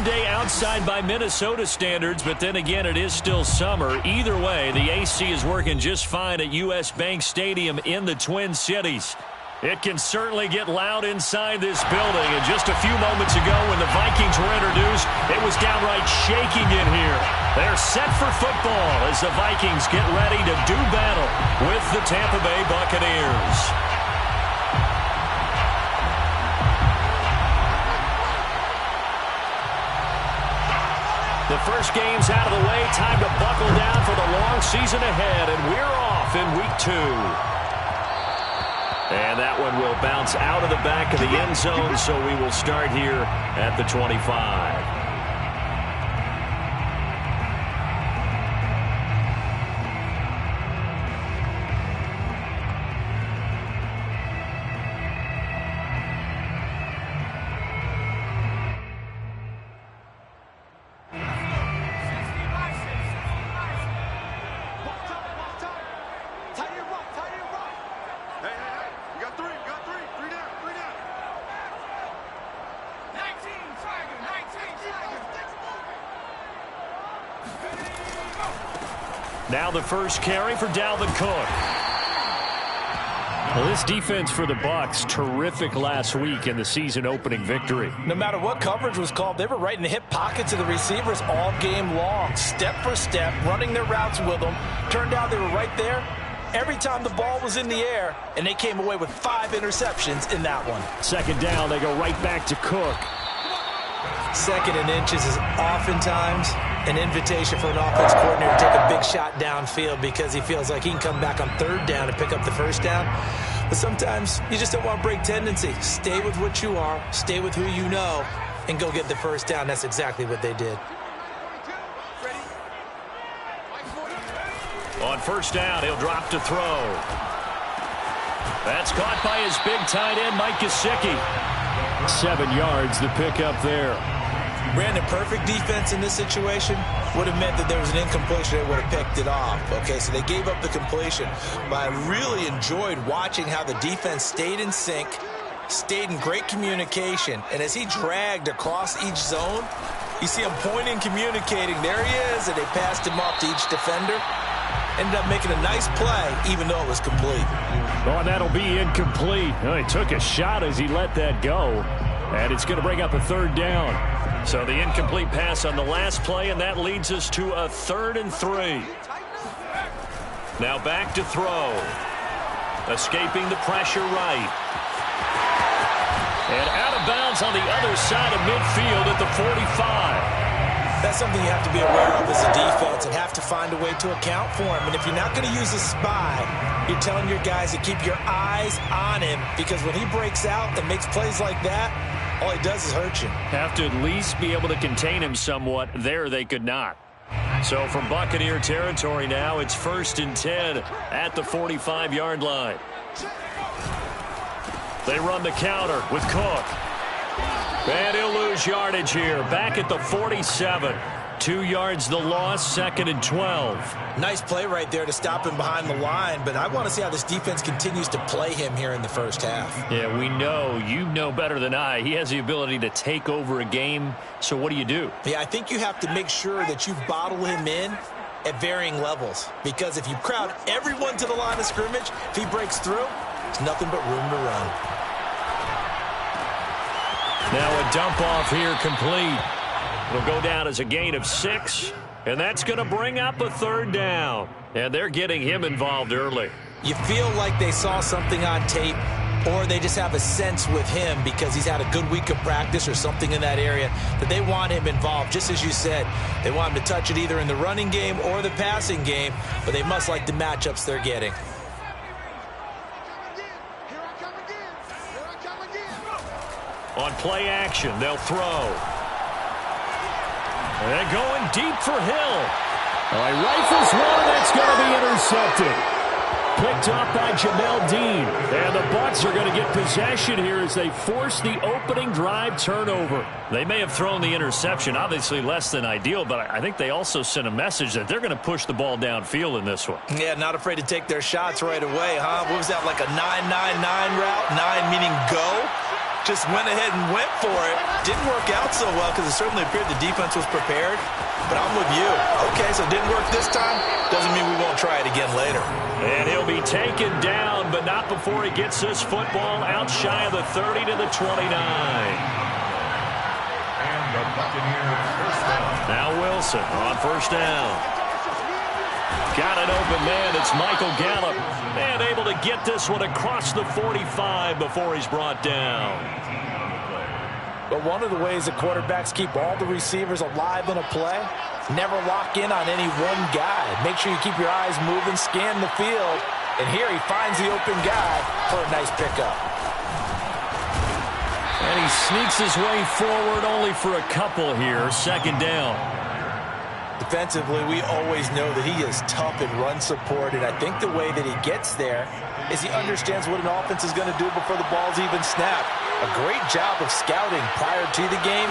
day outside by Minnesota standards, but then again, it is still summer. Either way, the AC is working just fine at U.S. Bank Stadium in the Twin Cities. It can certainly get loud inside this building. And just a few moments ago when the Vikings were introduced, it was downright shaking in here. They're set for football as the Vikings get ready to do battle with the Tampa Bay Buccaneers. The first game's out of the way. Time to buckle down for the long season ahead. And we're off in week 2. And that one will bounce out of the back of the end zone, so we will start here at the 25. Now the first carry for Dalvin Cook. Well, this defense for the Bucs, terrific last week in the season-opening victory. No matter what coverage was called, they were right in the hip pockets of the receivers all game long. Step for step, running their routes with them. Turned out they were right there every time the ball was in the air, and they came away with 5 interceptions in that one. Second down, they go right back to Cook. Second and inches is oftentimes an invitation for an offense coordinator to take a big shot downfield because he feels like he can come back on third down and pick up the first down. But sometimes you just don't want to break tendency. Stay with what you are, stay with who you know, and go get the first down. That's exactly what they did. On first down, he'll drop to throw. That's caught by his big tight end, Mike Gesicki. 7 yards, the pickup there. Brandon, perfect defense in this situation would have meant that there was an incompletion. They would have picked it off. Okay, so they gave up the completion. But I really enjoyed watching how the defense stayed in sync, stayed in great communication. And as he dragged across each zone, you see him pointing, communicating. There he is, and they passed him off to each defender. Ended up making a nice play, even though it was complete. Oh, that'll be incomplete. Oh, he took a shot as he let that go. And it's going to bring up a third down. So the incomplete pass on the last play, and that leads us to a 3rd and 3. Now back to throw. Escaping the pressure right. And out of bounds on the other side of midfield at the 45. That's something you have to be aware of as a defense and have to find a way to account for him. And if you're not going to use a spy, you're telling your guys to keep your eyes on him, because when he breaks out and makes plays like that, all he does is hurt you. Have to at least be able to contain him somewhat. There they could not. So from Buccaneer territory now, it's 1st and 10 at the 45-yard line. They run the counter with Cook. And he'll lose yardage here. Back at the 47. 2 yards the loss, 2nd and 12. Nice play right there to stop him behind the line, but I want to see how this defense continues to play him here in the first half. Yeah, we know. You know better than I. He has the ability to take over a game, so what do you do? Yeah, I think you have to make sure that you bottle him in at varying levels, because if you crowd everyone to the line of scrimmage, if he breaks through, there's nothing but room to run. Now a dump off here complete. It'll go down as a gain of 6, and that's going to bring up a 3rd down. And they're getting him involved early. You feel like they saw something on tape, or they just have a sense with him because he's had a good week of practice or something in that area that they want him involved. Just as you said, they want him to touch it either in the running game or the passing game, but they must like the matchups they're getting. On play action, they'll throw. And they're going deep for Hill. He rifles one, and that's going to be intercepted. Picked up by Jamel Dean. And the Bucs are going to get possession here as they force the opening drive turnover. They may have thrown the interception, obviously less than ideal, but I think they also sent a message that they're going to push the ball downfield in this one. Yeah, not afraid to take their shots right away, huh? What was that, like a 9-9-9 route? 9 meaning go? just went ahead and went for it. Didn't work out so well because it certainly appeared the defense was prepared. But I'm with you. Okay, so it didn't work this time. Doesn't mean we won't try it again later. And he'll be taken down, but not before he gets this football out shy of the 30 to the 29. Now Wilson on first down. Got an open man. It's Michael Gallup. And able to get this one across the 45 before he's brought down. But one of the ways that quarterbacks keep all the receivers alive in a play, never lock in on any one guy. Make sure you keep your eyes moving, scan the field. And here he finds the open guy for a nice pickup. And he sneaks his way forward only for a couple here. Second down. Defensively, we always know that he is tough in run support, and I think the way that he gets there is he understands what an offense is going to do before the ball's even snapped. A great job of scouting prior to the game,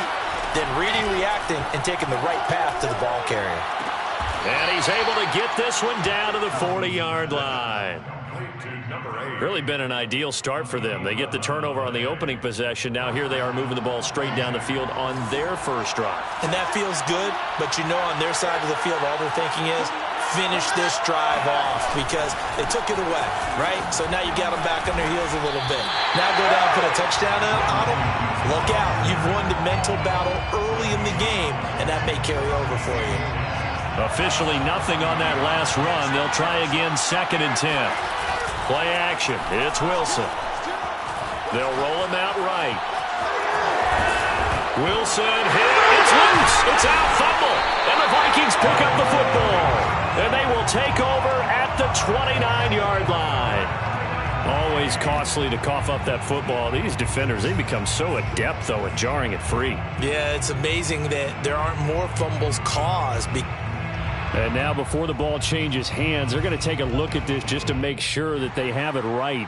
then reading, reacting, and taking the right path to the ball carrier. And he's able to get this one down to the 40-yard line. Really been an ideal start for them. They get the turnover on the opening possession. Now here they are moving the ball straight down the field on their first drive. And that feels good, but you know on their side of the field all they're thinking is finish this drive off because they took it away, right? So now you got them back on their heels a little bit. Now go down and put a touchdown on them. Look out. You've won the mental battle early in the game, and that may carry over for you. Officially nothing on that last run. They'll try again, 2nd and 10. Play action. It's Wilson. They'll roll him out right. Wilson hit. It's loose. It's out. Fumble. And the Vikings pick up the football. And they will take over at the 29-yard line. Always costly to cough up that football. These defenders, they become so adept, though, at jarring it free. Yeah, it's amazing that there aren't more fumbles caused. And now before the ball changes hands, they're going to take a look at this just to make sure that they have it right.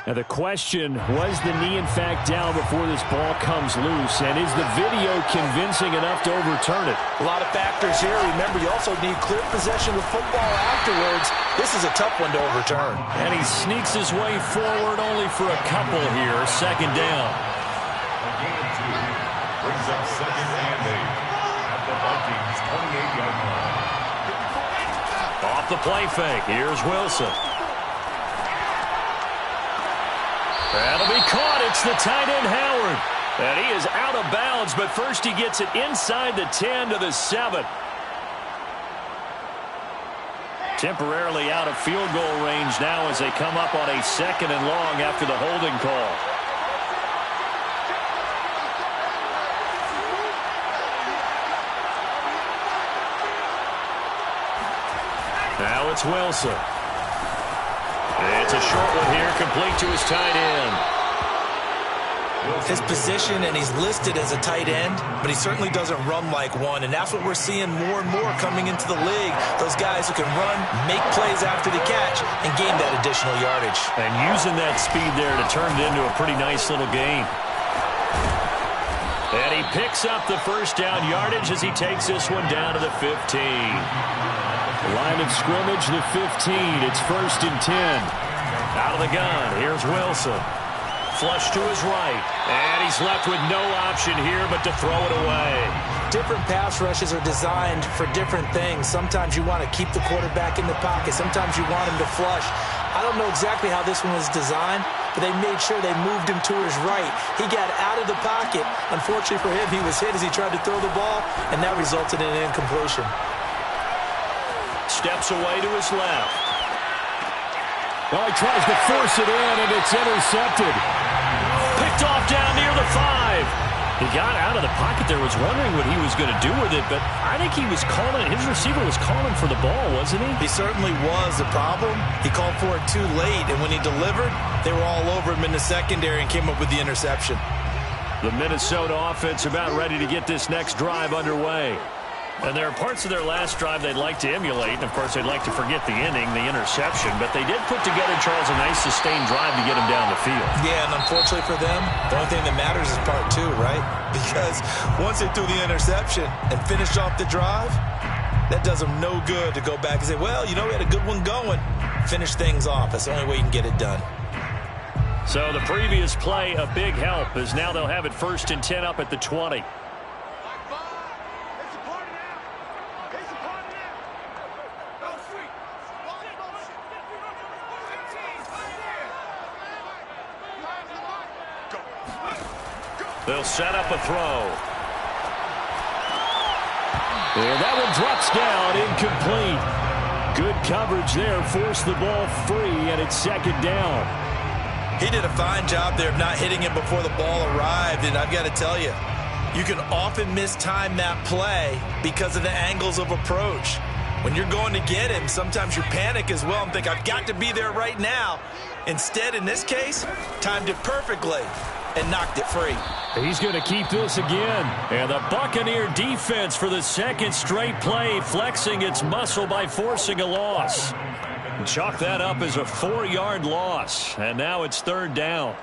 Now the question, was the knee in fact down before this ball comes loose? And is the video convincing enough to overturn it? A lot of factors here. Remember, you also need clear possession of the football afterwards. This is a tough one to overturn. And he sneaks his way forward only for a couple here. 2nd down. Brings up 2nd and 8. Vikings 28-yard line. Off the play fake. Here's Wilson. That'll be caught. It's the tight end, Howard. And he is out of bounds, but first he gets it inside the 10 to the 7. Temporarily out of field goal range now as they come up on a 2nd and long after the holding call. Now it's Wilson. It's a short one here, complete to his tight end. His position, and he's listed as a tight end, but he certainly doesn't run like one, and that's what we're seeing more and more coming into the league. Those guys who can run, make plays after the catch, and gain that additional yardage. And using that speed there to turn it into a pretty nice little gain. And he picks up the first down yardage as he takes this one down to the 15. Line of scrimmage, the 15. It's 1st and 10. Out of the gun, here's Wilson. Flush to his right. And he's left with no option here but to throw it away. Different pass rushes are designed for different things. Sometimes you want to keep the quarterback in the pocket. Sometimes you want him to flush. I don't know exactly how this one was designed, but they made sure they moved him to his right. He got out of the pocket. Unfortunately for him, he was hit as he tried to throw the ball, and that resulted in an incompletion. Steps away to his left. Well, he tries to force it in, and it's intercepted. Picked off down near the 5. He got out of the pocket there, was wondering what he was going to do with it, but I think he was calling it. His receiver was calling for the ball, wasn't he? He certainly was. The problem, he called for it too late, and when he delivered, they were all over him in the secondary and came up with the interception. The Minnesota offense about ready to get this next drive underway. And there are parts of their last drive they'd like to emulate. And, of course, they'd like to forget the inning, the interception. But they did put together, Charles, a nice sustained drive to get him down the field. Yeah, and unfortunately for them, the only thing that matters is part 2, right? Because once they threw the interception and finished off the drive, that does them no good to go back and say, well, you know, we had a good one going. Finish things off. That's the only way you can get it done. So the previous play, a big help, as now they'll have it 1st and 10 up at the 20. They'll set up a throw. And that one drops down, incomplete. Good coverage there, forced the ball free, and it's 2nd down. He did a fine job there of not hitting it before the ball arrived, and I've got to tell you, you can often mistime that play because of the angles of approach. When you're going to get him, sometimes you panic as well and think, I've got to be there right now. Instead, in this case, timed it perfectly and knocked it free. He's going to keep this again. And the Buccaneer defense for the 2nd straight play, flexing its muscle by forcing a loss. Chalk that up as a 4-yard loss. And now it's 3rd down.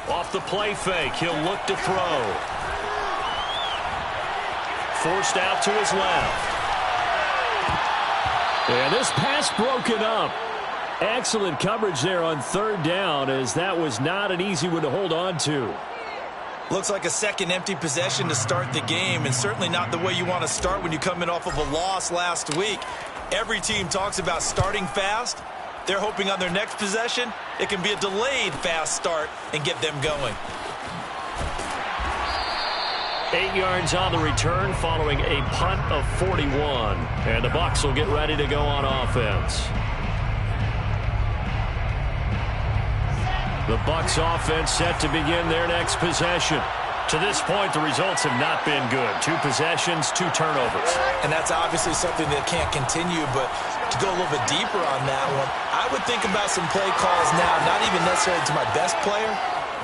Off the play fake, he'll look to throw. Forced out to his left. And this pass broken up. Excellent coverage there on 3rd down, as that was not an easy one to hold on to. Looks like a second empty possession to start the game, and certainly not the way you want to start when you come in off of a loss last week. Every team talks about starting fast. They're hoping on their next possession, it can be a delayed fast start and get them going. 8 yards on the return following a punt of 41. And the Bucs will get ready to go on offense. The Bucs offense set to begin their next possession. To this point, the results have not been good. 2 possessions, 2 turnovers. And that's obviously something that can't continue, but to go a little bit deeper on that one, I would think about some play calls now, not even necessarily to my best player,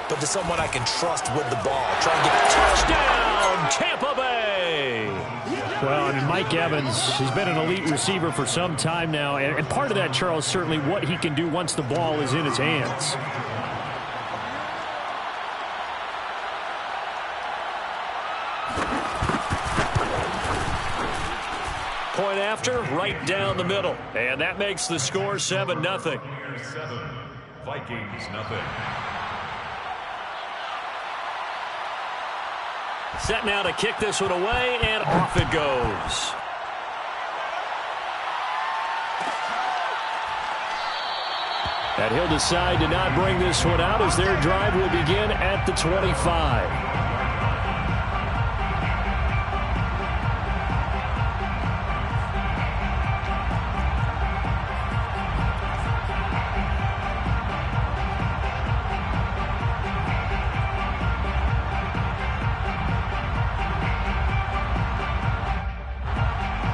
but to someone I can trust with the ball. Try and get a touchdown, Tampa Bay! Well, I mean, Mike Evans, he's been an elite receiver for some time now, and part of that, Charles, certainly what he can do once the ball is in his hands. Point after, right down the middle. And that makes the score 7-0. 7, Vikings nothing. Set now to kick this one away, and off it goes. And he'll decide to not bring this one out as their drive will begin at the 25.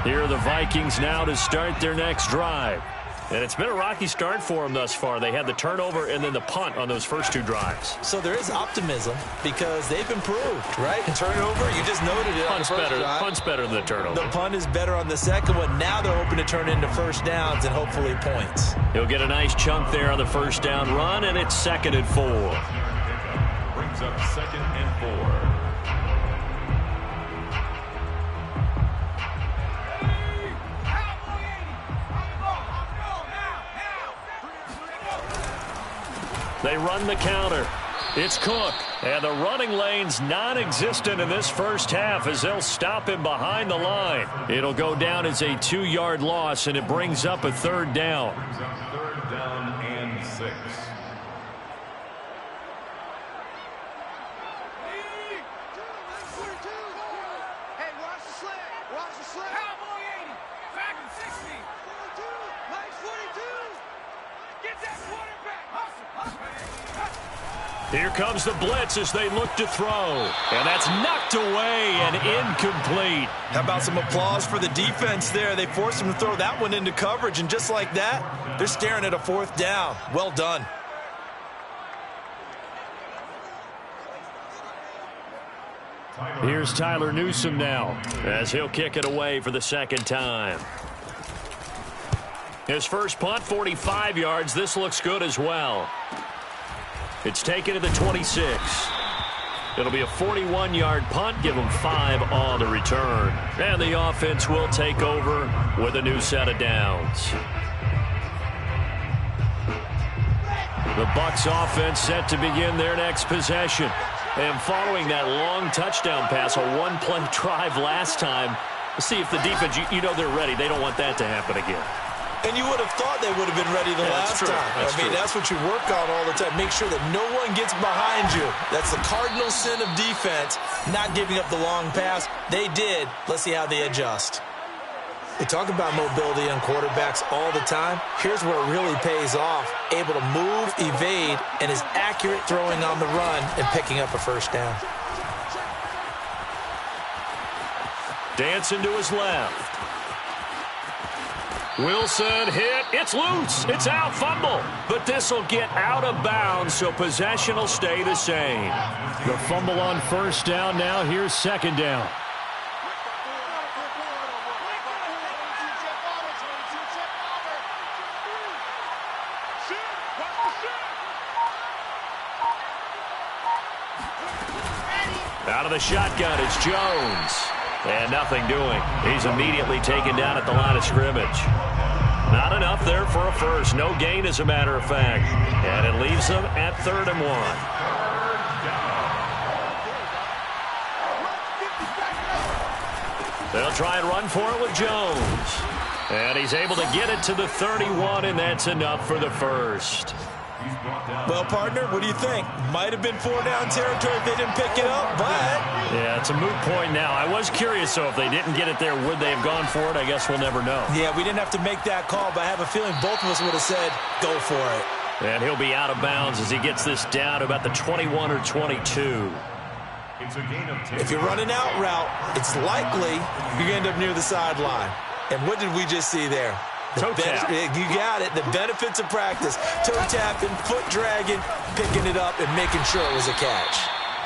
Here are the Vikings now to start their next drive. And it's been a rocky start for them thus far. They had the turnover and then the punt on those first 2 drives. So there is optimism because they've improved, right? Turnover, you just noted it. Punt's better than the turnover. The punt is better on the second one. Now they're hoping to turn into first downs and hopefully points. He'll get a nice chunk there on the first down run, and it's 2nd and 4. Brings up 2nd and 4. They run the counter. It's Cook. And the running lane's non-existent in this first half as they'll stop him behind the line. It'll go down as a 2-yard loss, and it brings up a 3rd down. 3rd down and 6. Here comes the blitz as they look to throw. And that's knocked away and incomplete. How about some applause for the defense there? They forced him to throw that one into coverage, and just like that, they're staring at a 4th down. Well done. Here's Tyler Newsome now as he'll kick it away for the 2nd time. His first punt, 45 yards. This looks good as well. It's taken to the 26. It'll be a 41-yard punt. Give them 5 on the return. And the offense will take over with a new set of downs. The Bucs offense set to begin their next possession. And following that long touchdown pass, a one-play drive last time, let's see if the defense, you know they're ready. They don't want that to happen again. And you would have thought they would have been ready the last time. That's what you work on all the time. Make sure that no one gets behind you. That's the cardinal sin of defense, not giving up the long pass. They did. Let's see how they adjust. We talk about mobility on quarterbacks all the time. Here's where it really pays off. Able to move, evade, and is accurate throwing on the run and picking up a first down. Dancing to his left. Wilson hit. It's loose. It's out. Fumble. But this will get out of bounds, so possession will stay the same. The fumble on first down now. Here's second down. Out of the shotgun, it's Jones. And nothing doing. He's immediately taken down at the line of scrimmage. Not enough there for a first. No gain, as a matter of fact. And it leaves them at 3rd and 1. They'll try and run for it with Jones. And he's able to get it to the 31, and that's enough for the first. Well, partner, what do you think? Might have been 4-down territory if they didn't pick it up, but... Yeah, it's a moot point now. I was curious, though, if they didn't get it there, would they have gone for it? I guess we'll never know. Yeah, we didn't have to make that call, but I have a feeling both of us would have said, go for it. And he'll be out of bounds as he gets this down to about the 21 or 22. It's a gain of 10. If you're running out route, it's likely you're going to end up near the sideline. And what did we just see there? Toe tap. You got it. The benefits of practice. Toe tapping, foot dragging, picking it up, and making sure it was a catch.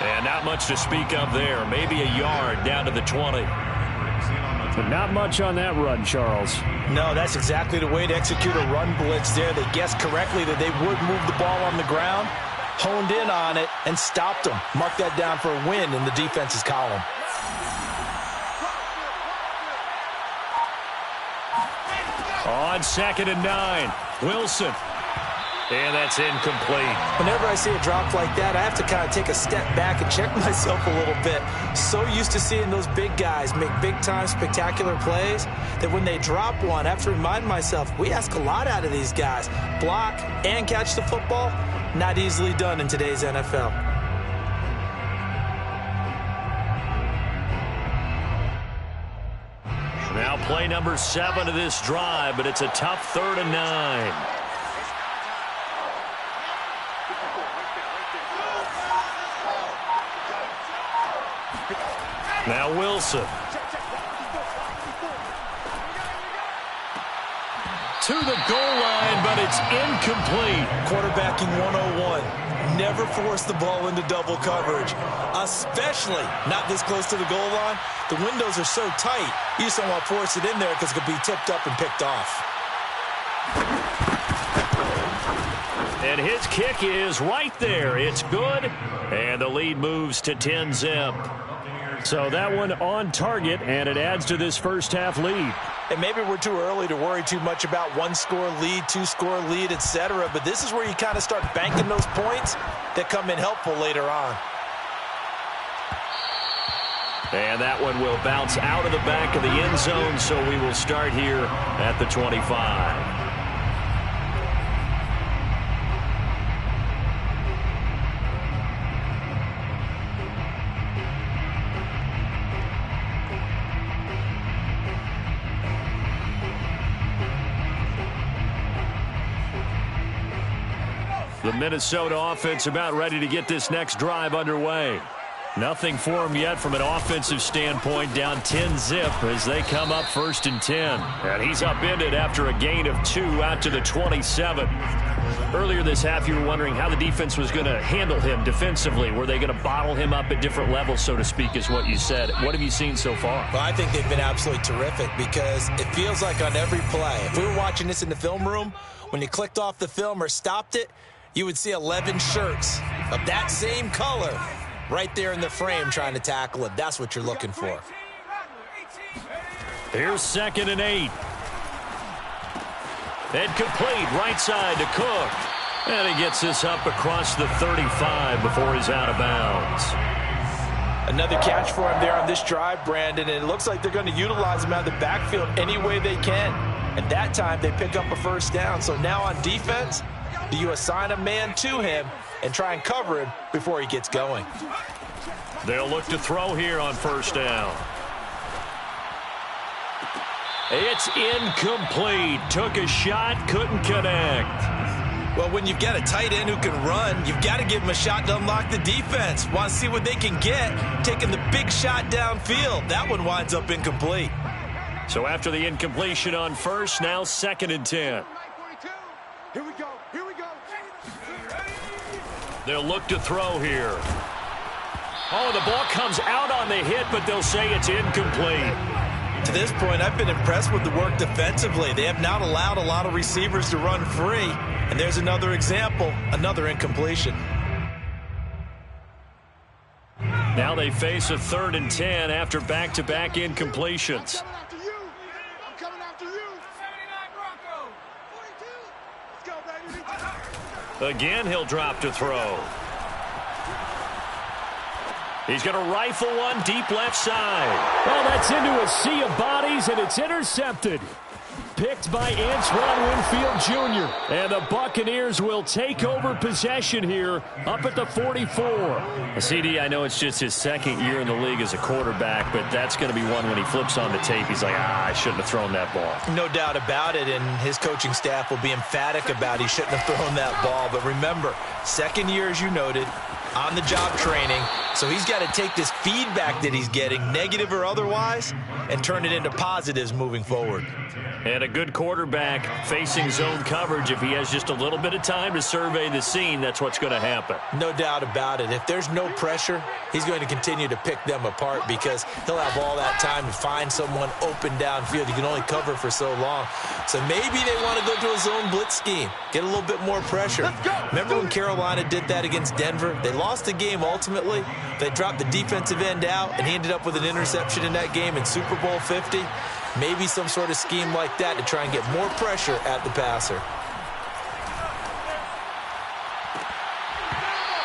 And not much to speak of there. Maybe a yard down to the 20. But not much on that run, Charles. No, that's exactly the way to execute a run blitz there. They guessed correctly that they would move the ball on the ground, honed in on it, and stopped them. Mark that down for a win in the defense's column. On 2nd and 9, Wilson. And that's incomplete. Whenever I see a drop like that, I have to kind of take a step back and check myself a little bit. So used to seeing those big guys make big-time spectacular plays that when they drop one, I have to remind myself, we ask a lot out of these guys. Block and catch the football, not easily done in today's NFL. Now play number 7 of this drive, but it's a tough 3rd and 9. Now Wilson. To the goal line, but it's incomplete. Quarterbacking 101. Never force the ball into double coverage, especially not this close to the goal line. The windows are so tight, you just don't want to force it in there because it could be tipped up and picked off. And his kick is right there. It's good, and the lead moves to 10-zip. So that one on target, and it adds to this first-half lead. And maybe we're too early to worry too much about 1-score lead, 2-score lead, etc. But this is where you kind of start banking those points that come in helpful later on. And that one will bounce out of the back of the end zone, so we will start here at the 25. The Minnesota offense about ready to get this next drive underway. Nothing for him yet from an offensive standpoint, down 10-zip as they come up 1st and 10. And he's upended after a gain of 2 out to the 27. Earlier this half, you were wondering how the defense was going to handle him defensively. Were they going to bottle him up at different levels, so to speak, is what you said. What have you seen so far? Well, I think they've been absolutely terrific because it feels like on every play, if we were watching this in the film room, when you clicked off the film or stopped it, you would see 11 shirts of that same color right there in the frame trying to tackle it. That's what you're looking for. Here's 2nd and 8. Incomplete, right side to Cook. And he gets this up across the 35 before he's out of bounds. Another catch for him there on this drive, Brandon, and it looks like they're going to utilize him out of the backfield any way they can. And that time they pick up a 1st down. So now on defense, do you assign a man to him and try and cover him before he gets going? They'll look to throw here on 1st down. It's incomplete. Took a shot, couldn't connect. Well, when you've got a tight end who can run, you've got to give him a shot to unlock the defense. Want to see what they can get, taking the big shot downfield. That one winds up incomplete. So after the incompletion on 1st, now 2nd and 10. Here we go. Here we go. They'll look to throw here. Oh, the ball comes out on the hit, but they'll say it's incomplete. To this point, I've been impressed with the work defensively. They have not allowed a lot of receivers to run free. And there's another example, another incompletion. Now they face a 3rd and 10 after back-to-back incompletions. I'm coming after you. 79 Broncos. 42. Let's go, baby. Again, he'll drop to throw. He's going to rifle one deep left side. Well, that's into a sea of bodies, and it's intercepted. Picked by Antoine Winfield Jr. And the Buccaneers will take over possession here up at the 44. CD, I know it's just his 2nd year in the league as a quarterback, but that's going to be one when he flips on the tape. He's like, I shouldn't have thrown that ball. No doubt about it, and his coaching staff will be emphatic about he shouldn't have thrown that ball. But remember, 2nd year, as you noted, on-the-job training. So he's got to take this feedback that he's getting, negative or otherwise, and turn it into positives moving forward. And a good quarterback facing zone coverage, if he has just a little bit of time to survey the scene, that's what's going to happen. No doubt about it. If there's no pressure, he's going to continue to pick them apart because he'll have all that time to find someone open downfield. You can only cover for so long. So maybe they want to go to a zone blitz scheme, get a little bit more pressure. Remember when Carolina did that against Denver? They lost the game ultimately. They dropped the defensive end out, and he ended up with an interception in that game in Super Bowl 50. Maybe some sort of scheme like that to try and get more pressure at the passer.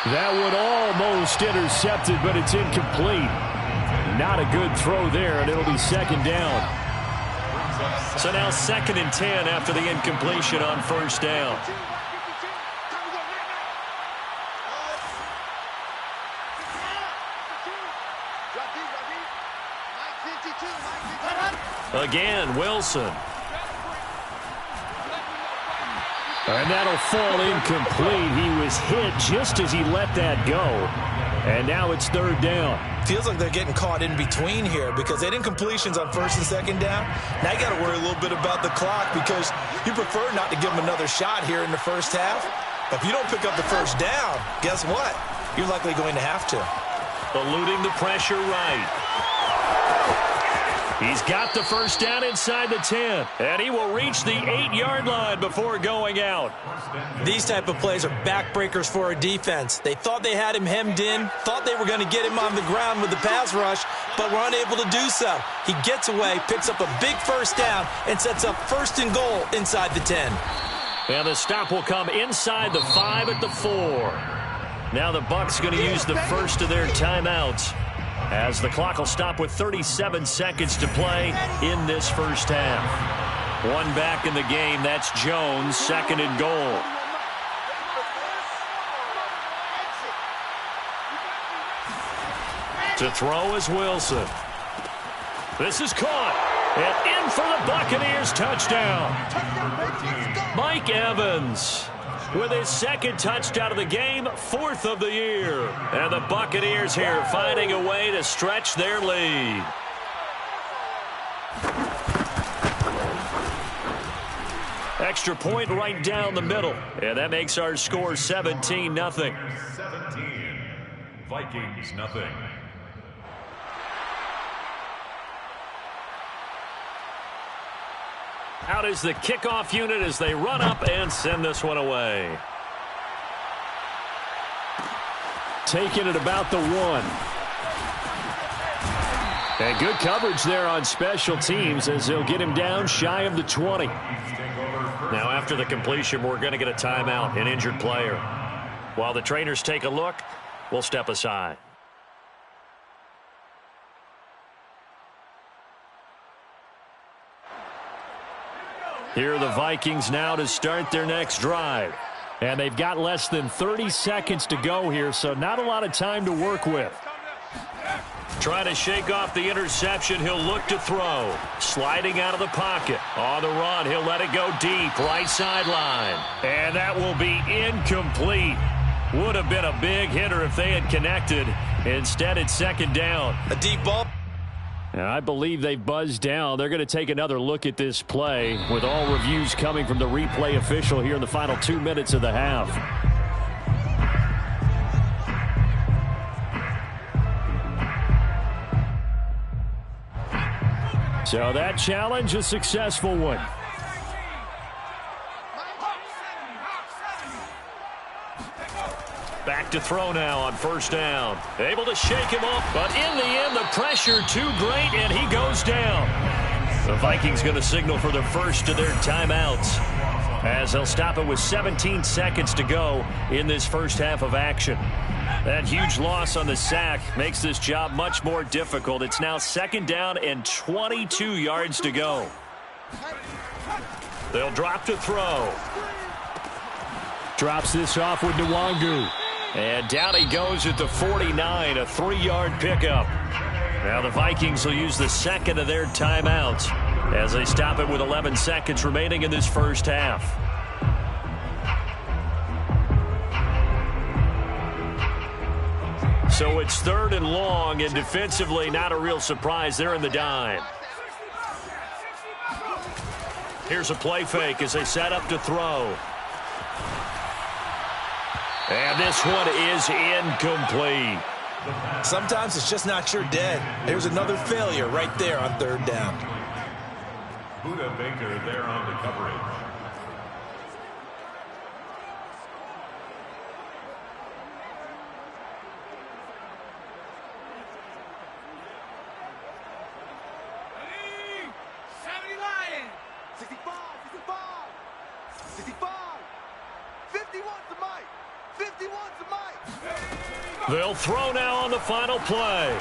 That one almost intercepted, but it's incomplete. Not a good throw there, and it'll be 2nd down. So now 2nd and 10 after the incompletion on 1st down. Again, Wilson. And that'll fall incomplete. He was hit just as he let that go. And now it's 3rd down. Feels like they're getting caught in between here because they had incompletions on 1st and 2nd down. Now you got to worry a little bit about the clock because you prefer not to give them another shot here in the 1st half. But if you don't pick up the 1st down, guess what? You're likely going to have to. Eluding the pressure right. He's got the 1st down inside the 10. And he will reach the 8-yard line before going out. These type of plays are backbreakers for a defense. They thought they had him hemmed in, thought they were going to get him on the ground with the pass rush, but were unable to do so. He gets away, picks up a big 1st down, and sets up 1st and goal inside the 10. And the stop will come inside the 5 at the 4. Now the Bucs going to use the first of their timeouts, as the clock will stop with 37 seconds to play in this 1st half. One back in the game, that's Jones, 2nd and goal. To throw is Wilson. This is caught, and in for the Buccaneers touchdown. Mike Evans. with his second touchdown of the game, 4th of the year. And the Buccaneers here finding a way to stretch their lead. Extra point right down the middle. And that makes our score 17-0. 17. Vikings, nothing. Out is the kickoff unit as they run up and send this one away. Taking it about the 1. And good coverage there on special teams as they'll get him down shy of the 20. Now after the completion, we're going to get a timeout, an injured player. While the trainers take a look, we'll step aside. Here are the Vikings now to start their next drive. And they've got less than 30 seconds to go here, so not a lot of time to work with. Trying to shake off the interception. He'll look to throw. Sliding out of the pocket. On the run, he'll let it go deep. Right sideline. And that will be incomplete. Would have been a big hitter if they had connected. Instead, it's second down. A deep ball. And I believe they've buzzed down. They're going to take another look at this play with all reviews coming from the replay official here in the final 2 minutes of the half. So that challenge, a successful one. Back to throw now on first down. Able to shake him off, but in the end, the pressure too great, and he goes down. The Vikings going to signal for the first of their timeouts as they'll stop it with 17 seconds to go in this first half of action. That huge loss on the sack makes this job much more difficult. It's now second down and 22 yards to go. They'll drop to throw. Drops this off with Nwangu. And down he goes at the 49, a 3-yard pickup. Now the Vikings will use the second of their timeouts as they stop it with 11 seconds remaining in this first half. So it's 3rd and long, and defensively not a real surprise. They're in the dime. Here's a play fake as they set up to throw. And this one is incomplete. Sometimes it's just not your day. There's another failure right there on 3rd down. Buda Baker there on the coverage. They'll throw now on the final play.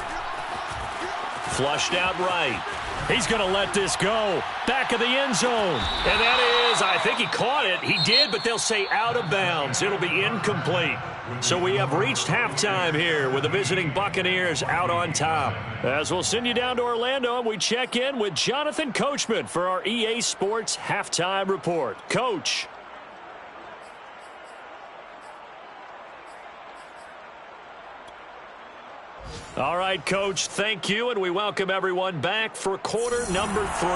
Flushed out right. He's going to let this go. Back of the end zone. And that is, I think he caught it. He did, but they'll say out of bounds. It'll be incomplete. So we have reached halftime here with the visiting Buccaneers out on top. As we'll send you down to Orlando, and we check in with Jonathan Coachman for our EA Sports Halftime Report. Coach. All right, Coach, thank you, and we welcome everyone back for quarter number 3.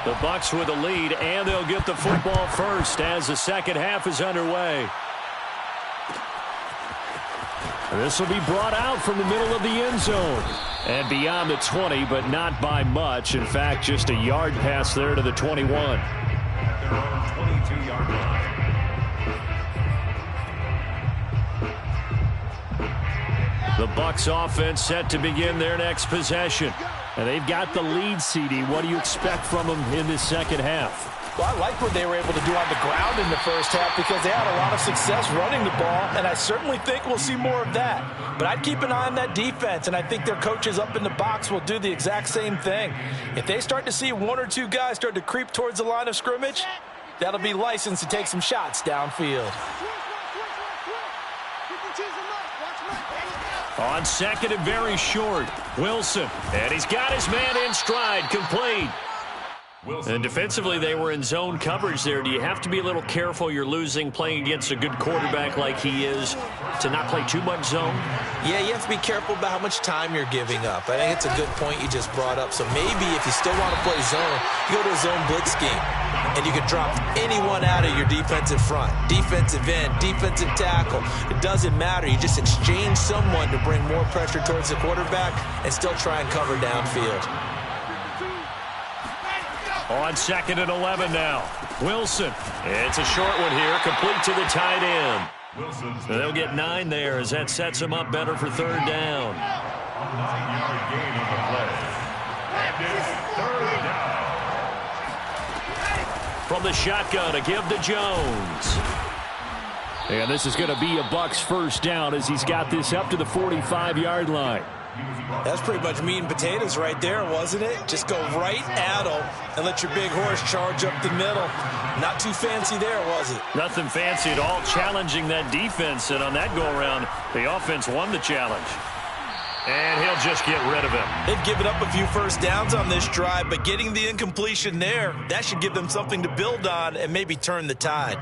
The Bucs with the lead, and they'll get the football first as the second half is underway. This will be brought out from the middle of the end zone and beyond the 20, but not by much. In fact, just a yard pass there to the 21. At their own 22-yard line. The Bucs offense set to begin their next possession. And they've got the lead, CD. What do you expect from them in this second half? Well, I like what they were able to do on the ground in the first half because they had a lot of success running the ball, and I certainly think we'll see more of that. But I'd keep an eye on that defense, and I think their coaches up in the box will do the exact same thing. If they start to see 1 or 2 guys start to creep towards the line of scrimmage, that'll be licensed to take some shots downfield. On second and very short, Wilson. And he's got his man in stride, complete. And defensively, they were in zone coverage there. Do you have to be a little careful you're losing playing against a good quarterback like he is to not play too much zone? Yeah, you have to be careful about how much time you're giving up. I think it's a good point you just brought up. So maybe if you still want to play zone, you go to a zone blitz scheme. And you can drop anyone out of your defensive front. Defensive end, defensive tackle. It doesn't matter. You just exchange someone to bring more pressure towards the quarterback and still try and cover downfield. On 2nd and 11 now. Wilson. It's a short one here, complete to the tight end. They'll get 9 there as that sets them up better for 3rd down. 9-yard gain on the play. And it's 3rd down. From the shotgun, a give to Jones. And this is going to be a Bucs 1st down as he's got this up to the 45-yard line. That's pretty much meat and potatoes right there, wasn't it? Just go right at them and let your big horse charge up the middle. Not too fancy there, was it? Nothing fancy at all, challenging that defense. And on that go-around, the offense won the challenge. And he'll just get rid of him. They've given up a few first downs on this drive, but getting the incompletion there, that should give them something to build on and maybe turn the tide.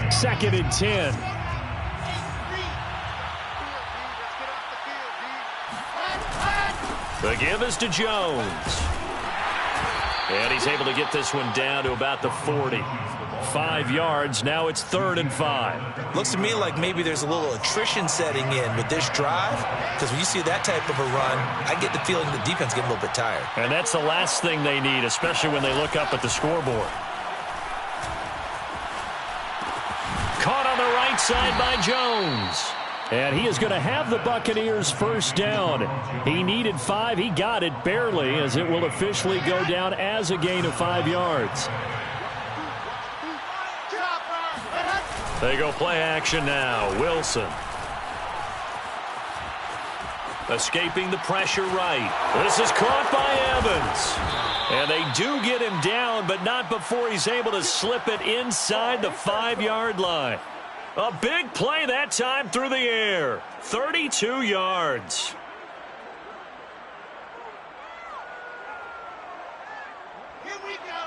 2nd and 10. The give is to Jones. And he's able to get this one down to about the 40. 5 yards. Now it's 3rd and 5. Looks to me like maybe there's a little attrition setting in with this drive, because when you see that type of a run, I get the feeling the defense getting a little bit tired. And that's the last thing they need, especially when they look up at the scoreboard. Caught on the right side by Jones. And he is going to have the Buccaneers 1st down. He needed 5. He got it barely, as it will officially go down as a gain of 5 yards. They go play action now. Wilson. Escaping the pressure right. This is caught by Evans. And they do get him down, but not before he's able to slip it inside the 5-yard line. A big play that time through the air. 32 yards. Here we go.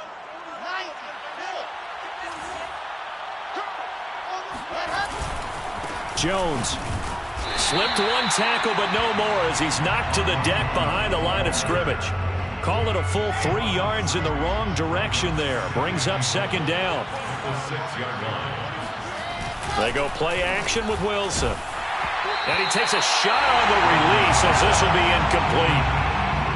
Jones. Slipped one tackle, but no more as he's knocked to the deck behind the line of scrimmage. Call it a full 3 yards in the wrong direction there. Brings up 2nd down. The 6-yard line. They go play action with Wilson. And he takes a shot on the release as this will be incomplete.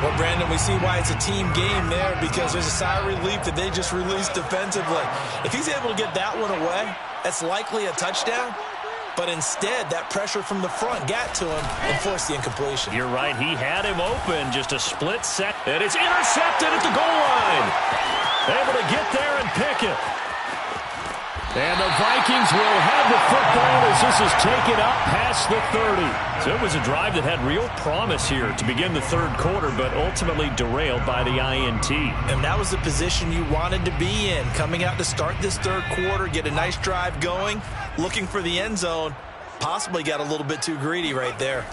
Well, Brandon, we see why it's a team game there, because there's a sigh of relief that they just released defensively. If he's able to get that one away, that's likely a touchdown. But instead, that pressure from the front got to him and forced the incompletion. You're right. He had him open just a split second. And it's intercepted at the goal line. Able to get there and pick it. And the Vikings will have the football as this is taken up past the 30. So it was a drive that had real promise here to begin the 3rd quarter, but ultimately derailed by the INT. And that was the position you wanted to be in, coming out to start this 3rd quarter, get a nice drive going, looking for the end zone. Possibly got a little bit too greedy right there.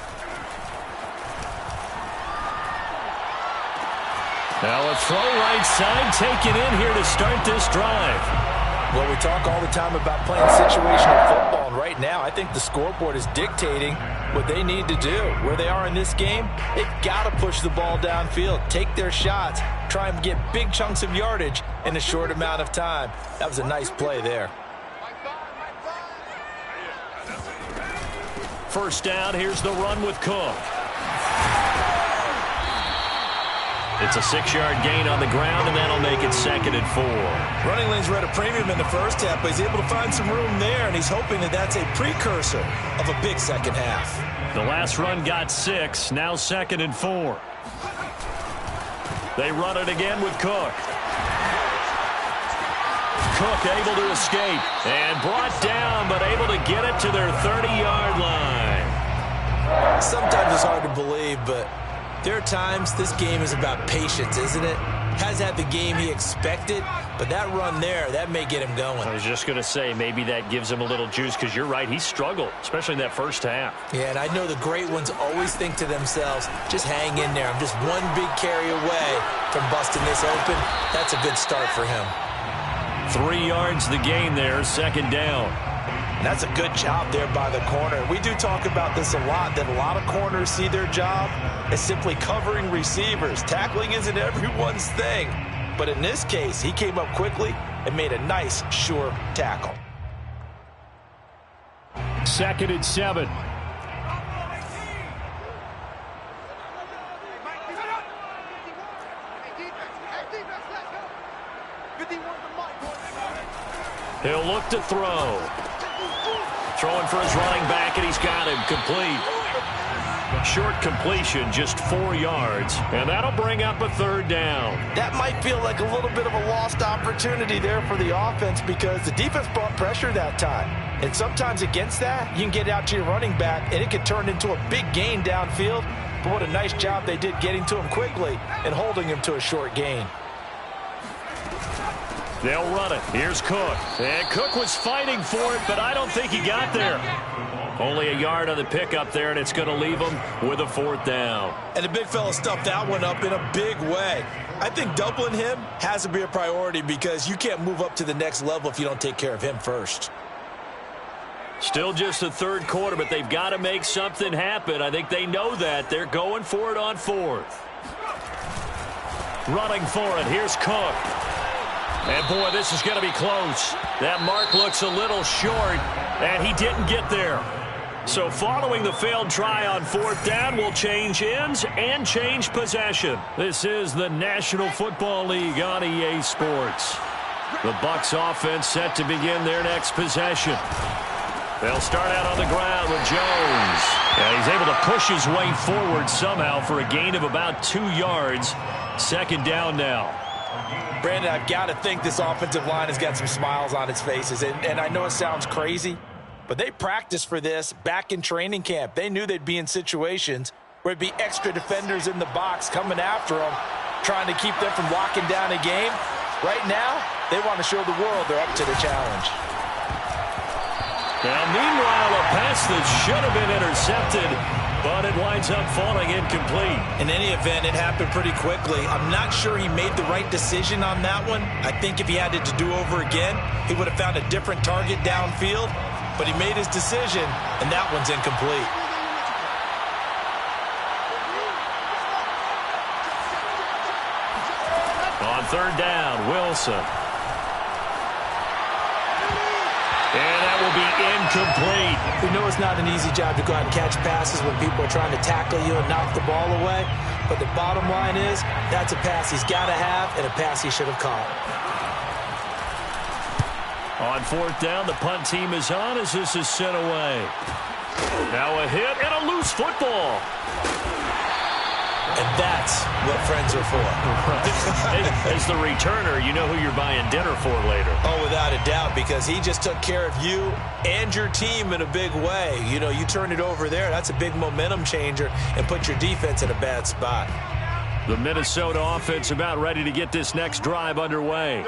Now a throw right side taken in here to start this drive. Well, we talk all the time about playing situational football, and right now I think the scoreboard is dictating what they need to do. Where they are in this game, they've got to push the ball downfield, take their shots, try and get big chunks of yardage in a short amount of time. That was a nice play there. 1st down, here's the run with Cook. It's a 6-yard gain on the ground, and that'll make it 2nd and 4. Running lanes were at a premium in the first half, but he's able to find some room there, and he's hoping that that's a precursor of a big second half. The last run got 6, now 2nd and 4. They run it again with Cook. Cook able to escape and brought down, but able to get it to their 30-yard line. Sometimes it's hard to believe, but there are times this game is about patience, isn't it? Has had the game he expected, but that run there, that may get him going. I was just going to say, maybe that gives him a little juice, because you're right, he struggled, especially in that first half. Yeah, and I know the great ones always think to themselves, just hang in there. I'm just one big carry away from busting this open. That's a good start for him. 3 yards the game there, second down. And that's a good job there by the corner. We do talk about this a lot, that a lot of corners see their job as simply covering receivers. Tackling isn't everyone's thing. But in this case, he came up quickly and made a nice, sure tackle. 2nd and 7. He'll look to throw. Throwing for his running back, and he's got him complete. Short completion, just 4 yards, and that'll bring up a 3rd down. That might feel like a little bit of a lost opportunity there for the offense, because the defense brought pressure that time. And sometimes against that, you can get out to your running back, and it can turn into a big gain downfield. But what a nice job they did getting to him quickly and holding him to a short gain. They'll run it. Here's Cook. And Cook was fighting for it, but I don't think he got there. Only a yard on the pickup there, and it's going to leave him with a 4th down. And the big fella stuffed that one up in a big way. I think doubling him has to be a priority, because you can't move up to the next level if you don't take care of him first. Still just the 3rd quarter, but they've got to make something happen. I think they know that. They're going for it on 4th. Running for it. Here's Cook. And, boy, this is going to be close. That mark looks a little short, and he didn't get there. So following the failed try on 4th down, will change ends and change possession. This is the National Football League on EA Sports. The Bucs offense set to begin their next possession. They'll start out on the ground with Jones. And he's able to push his way forward somehow for a gain of about 2 yards. 2nd down now. Brandon, I've got to think this offensive line has got some smiles on its faces. And I know it sounds crazy, but they practiced for this back in training camp. They knew they'd be in situations where it'd be extra defenders in the box coming after them, trying to keep them from locking down a game. Right now, they want to show the world they're up to the challenge. Now, meanwhile, a pass that should have been intercepted, but it winds up falling incomplete. In any event, it happened pretty quickly. I'm not sure he made the right decision on that one. I think if he had it to do over again, he would have found a different target downfield. But he made his decision, and that one's incomplete. On 3rd down, Wilson. And that will be incomplete. We know it's not an easy job to go out and catch passes when people are trying to tackle you and knock the ball away. But the bottom line is, that's a pass he's got to have and a pass he should have caught. On 4th down, the punt team is on as this is sent away. Now a hit and a loose football. And that's what friends are for. As the returner, you know who you're buying dinner for later. Oh, without a doubt, because he just took care of you and your team in a big way. You know, you turn it over there, that's a big momentum changer and put your defense in a bad spot. The Minnesota offense about ready to get this next drive underway.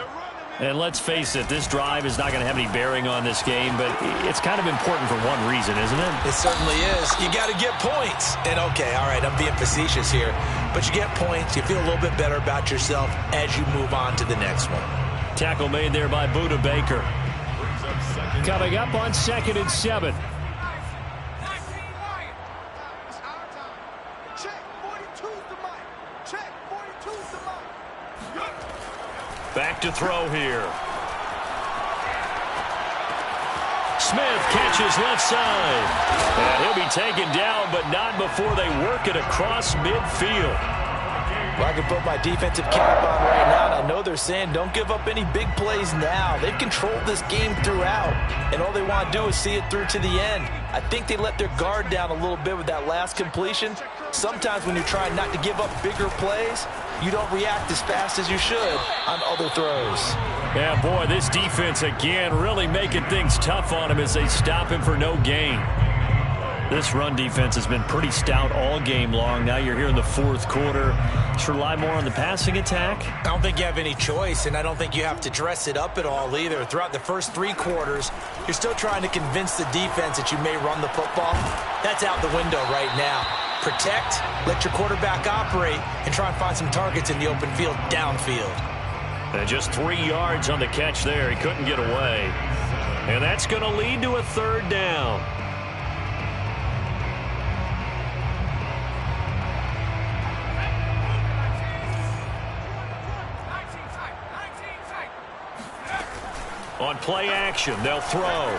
And let's face it, this drive is not going to have any bearing on this game, but it's kind of important for one reason, isn't it? It certainly is. You got to get points. And, okay, all right, I'm being facetious here, but you get points. You feel a little bit better about yourself as you move on to the next one. Tackle made there by Budda Baker. Coming up on 2nd and 7. Back to throw here. Smith catches left side. And he'll be taken down, but not before they work it across midfield. Well, I can put my defensive cap on right now, and I know they're saying don't give up any big plays now. They've controlled this game throughout, and all they want to do is see it through to the end. I think they let their guard down a little bit with that last completion. Sometimes when you're trying not to give up bigger plays, you don't react as fast as you should on other throws. Yeah, boy, this defense again really making things tough on him as they stop him for no gain. This run defense has been pretty stout all game long. Now you're here in the fourth quarter. Just rely more on the passing attack? I don't think you have any choice, and I don't think you have to dress it up at all either. Throughout the first 3 quarters, you're still trying to convince the defense that you may run the football. That's out the window right now. Protect, let your quarterback operate, and try and find some targets in the open field downfield. And just 3 yards on the catch there. He couldn't get away. And that's going to lead to a third down. On play action, they'll throw.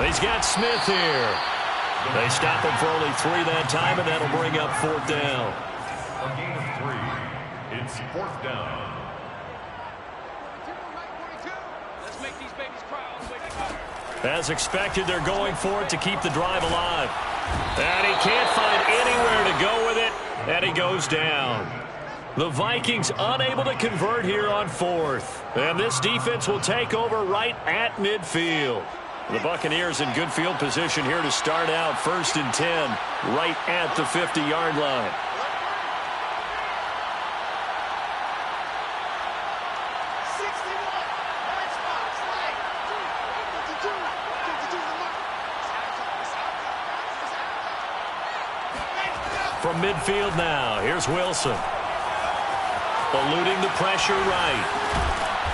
He's got Smith here. They stop him for only 3 that time, and that'll bring up 4th down. A gain of 3. It's 4th down. As expected, they're going for it to keep the drive alive. And he can't find anywhere to go with it, and he goes down. The Vikings unable to convert here on 4th. And this defense will take over right at midfield. The Buccaneers in good field position here to start out 1st and 10, right at the 50-yard line. From midfield now, here's Wilson. Eluding the pressure right.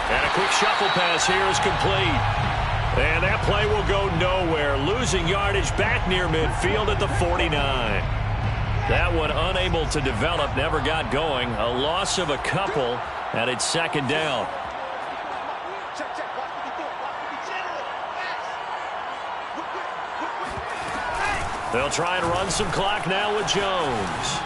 And a quick shuffle pass here is complete. And that play will go nowhere. Losing yardage back near midfield at the 49. That one unable to develop, never got going. A loss of a couple, and it's 2nd down. They'll try and run some clock now with Jones.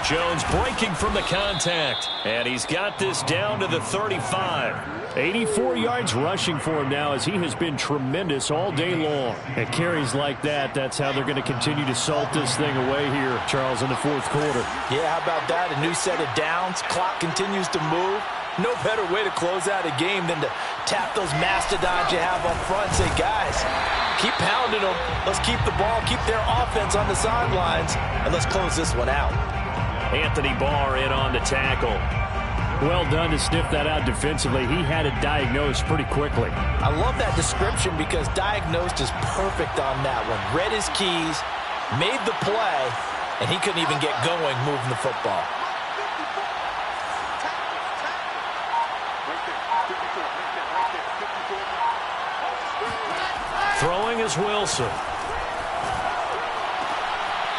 Jones breaking from the contact, and he's got this down to the 35. 84 yards rushing for him now as he has been tremendous all day long. And carries like that, that's how they're going to continue to salt this thing away here, Charles, in the 4th quarter. Yeah, how about that? A new set of downs. Clock continues to move. No better way to close out a game than to tap those mastodons you have up front and say, guys, keep pounding them. Let's keep the ball, keep their offense on the sidelines, and let's close this one out. Anthony Barr in on the tackle. Well done to sniff that out defensively. He had it diagnosed pretty quickly. I love that description because diagnosed is perfect on that one. Read his keys, made the play, and he couldn't even get going moving the football. Throwing is Wilson.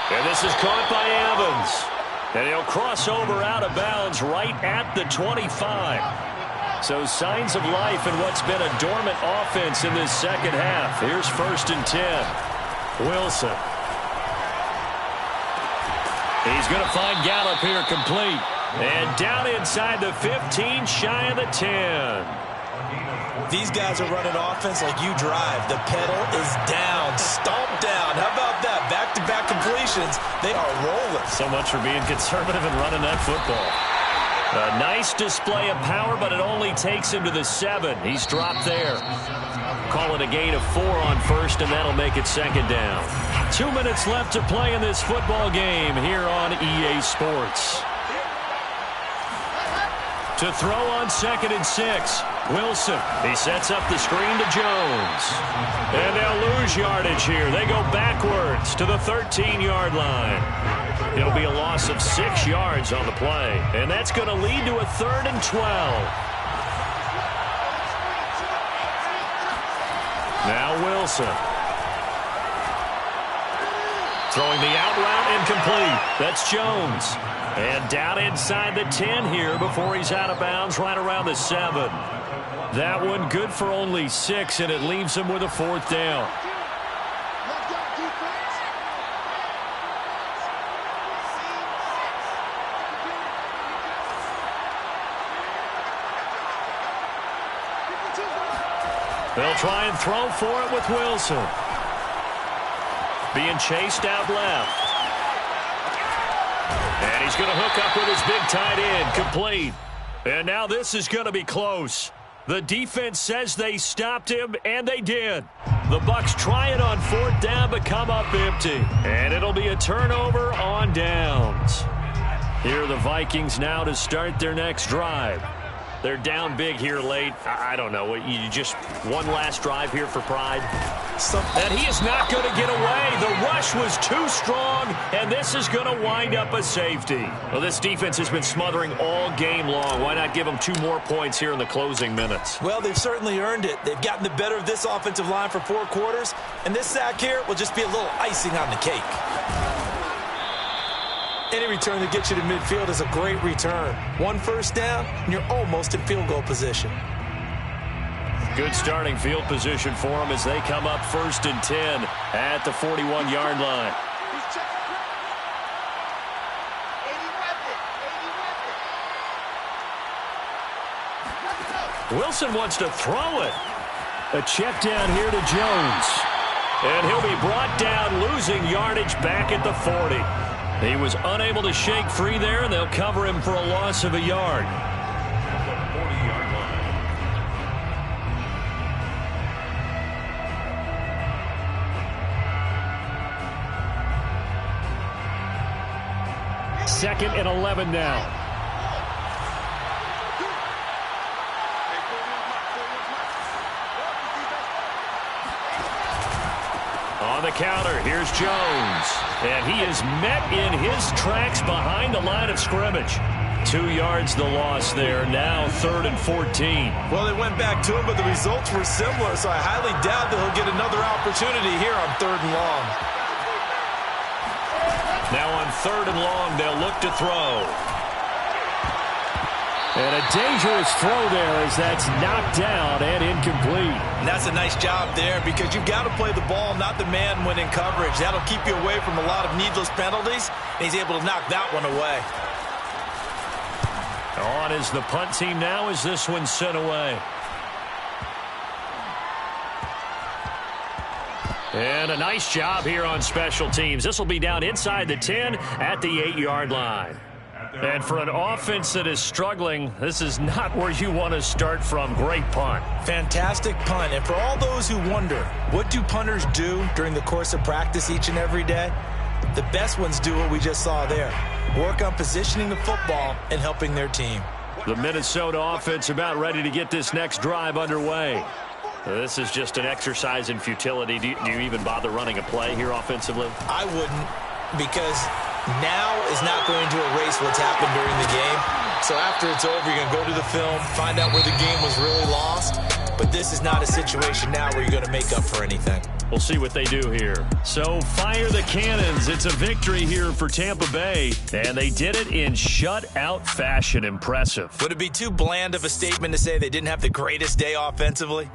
And this is caught by Evans. And he'll cross over out of bounds right at the 25. So signs of life in what's been a dormant offense in this second half. Here's 1st and 10. Wilson. He's going to find Gallup here complete. And down inside the 15, shy of the 10. These guys are running offense like you drive. The pedal is down, stomped down. How about that? Back-to-back completions. They are rolling. So much for being conservative and running that football. A nice display of power, but it only takes him to the 7. He's dropped there. Call it a gain of 4 on 1st, and that'll make it 2nd down. 2 minutes left to play in this football game here on EA Sports. To throw on 2nd and 6. Wilson, he sets up the screen to Jones. And they'll lose yardage here. They go backwards to the 13-yard line. It'll be a loss of 6 yards on the play. And that's going to lead to a 3rd and 12. Now Wilson. Throwing the out route incomplete. That's Jones. And down inside the 10 here before he's out of bounds right around the 7. That one good for only 6, and it leaves him with a 4th down. They'll try and throw for it with Wilson. Being chased out left. And he's going to hook up with his big tight end, complete. And now this is going to be close. The defense says they stopped him, and they did. The Bucs try it on 4th down, but come up empty. And it'll be a turnover on downs. Here are the Vikings now to start their next drive. They're down big here late. I don't know. You just one last drive here for pride. And he is not going to get away. The rush was too strong, and this is going to wind up a safety. Well, this defense has been smothering all game long. Why not give them 2 more points here in the closing minutes? Well, they've certainly earned it. They've gotten the better of this offensive line for 4 quarters, and this sack here will just be a little icing on the cake. Any return that gets you to midfield is a great return. 1 first down, and you're almost in field goal position. Good starting field position for them as they come up 1st and 10 at the 41-yard line. Wilson wants to throw it. A check down here to Jones. And he'll be brought down, losing yardage back at the 40. He was unable to shake free there, and they'll cover him for a loss of a yard. The 40-yard line. 2nd and 11 now. On the counter, here's Jones. And he is met in his tracks behind the line of scrimmage. 2 yards the loss there. Now 3rd and 14. Well, they went back to him, but the results were similar, so I highly doubt that he'll get another opportunity here on 3rd and long. Now on 3rd and long, they'll look to throw. And a dangerous throw there as that's knocked down and incomplete. And that's a nice job there because you've got to play the ball, not the man when in coverage. That'll keep you away from a lot of needless penalties, and he's able to knock that one away. On is the punt team now as this one's sent away. And a nice job here on special teams. This will be down inside the 10 at the 8-yard line. And for an offense that is struggling, this is not where you want to start from. Great punt. Fantastic punt. And for all those who wonder, what do punters do during the course of practice each and every day? The best ones do what we just saw there. Work on positioning the football and helping their team. The Minnesota offense about ready to get this next drive underway. This is just an exercise in futility. Do you even bother running a play here offensively? I wouldn't, because now is not going to erase what's happened during the game. So after it's over, you're going to go to the film, find out where the game was really lost. But this is not a situation now where you're going to make up for anything. We'll see what they do here. So fire the cannons. It's a victory here for Tampa Bay. And they did it in shutout fashion. Impressive. Would it be too bland of a statement to say they didn't have the greatest day offensively?